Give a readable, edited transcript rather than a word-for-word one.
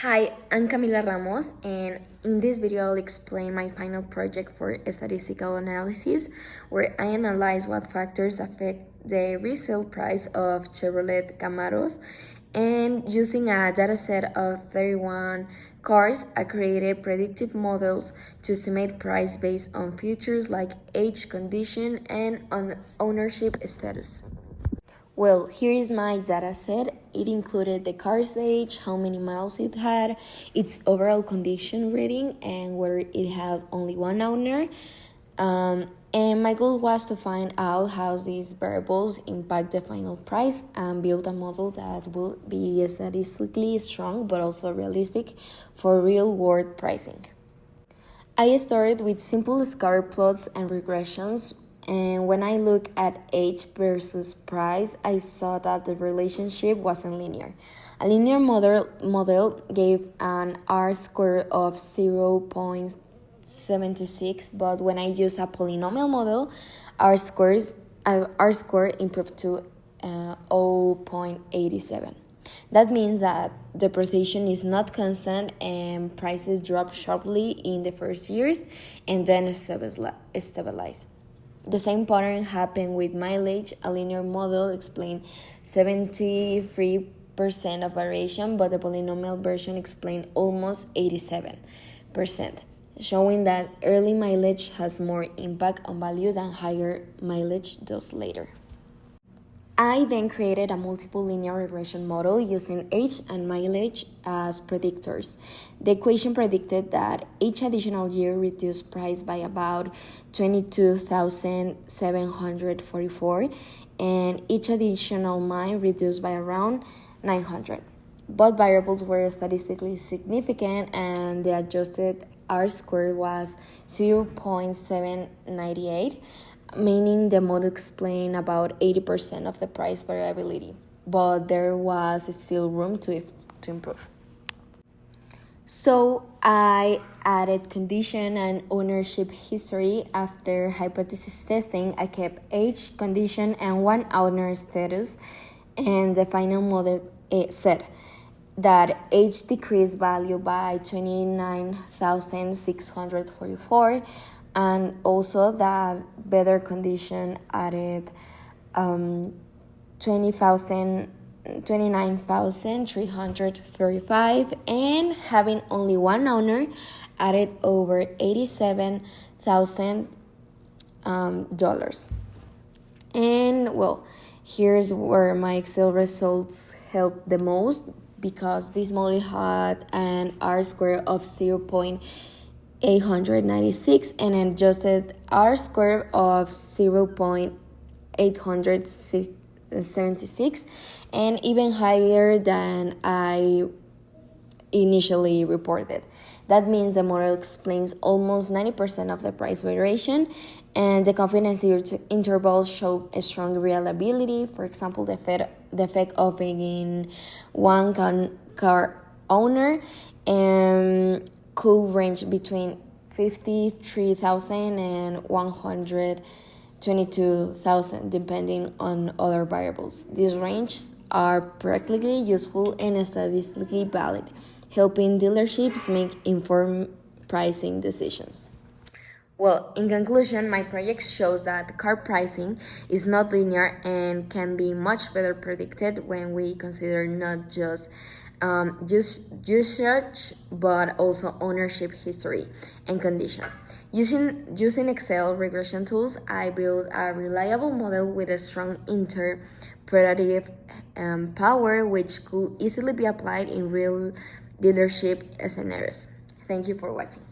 Hi, I'm Camila Ramos, and in this video I'll explain my final project for statistical analysis, where I analyze what factors affect the resale price of Chevrolet Camaros, and using a dataset of 31 cars, I created predictive models to estimate price based on features like age, condition, and ownership status. Well, here is my data set. It included the car's age, how many miles it had, its overall condition rating, and whether it had only one owner. And my goal was to find out how these variables impact the final price and build a model that will be statistically strong but also realistic for real-world pricing. I started with simple scatter plots and regressions, and when I look at age versus price, I saw that the relationship wasn't linear. A linear model gave an R-square of 0.76, but when I use a polynomial model, R-square improved to 0.87. That means that the precision is not constant and prices drop sharply in the first years and then stabilize. The same pattern happened with mileage. A linear model explained 73% of variation, but the polynomial version explained almost 87%, showing that early mileage has more impact on value than higher mileage does later. I then created a multiple linear regression model using age and mileage as predictors. The equation predicted that each additional year reduced price by about 22,744, and each additional mile reduced by around 900. Both variables were statistically significant, and the adjusted R-square was 0.798. Meaning the model explained about 80% of the price variability, but there was still room to improve. So I added condition and ownership history. After hypothesis testing, I kept age, condition, and one owner status, and the final model said that age decreased value by 29,644, and also that better condition added 29,335, and having only one owner added over $87,000. And well, here's where my Excel results helped the most, because this model had an R-square of 0.896 and an adjusted R-square of 0.876, and even higher than I initially reported. That means the model explains almost 90% of the price variation, and the confidence intervals show a strong reliability. For example, the effect of being one car owner could range between 53,000 and 122,000, depending on other variables. These ranges are practically useful and statistically valid, helping dealerships make informed pricing decisions. Well, in conclusion, my project shows that car pricing is not linear and can be much better predicted when we consider not just usage, but also ownership history and condition. Using Excel regression tools, I built a reliable model with a strong interpretative power, which could easily be applied in real dealership scenarios. Thank you for watching.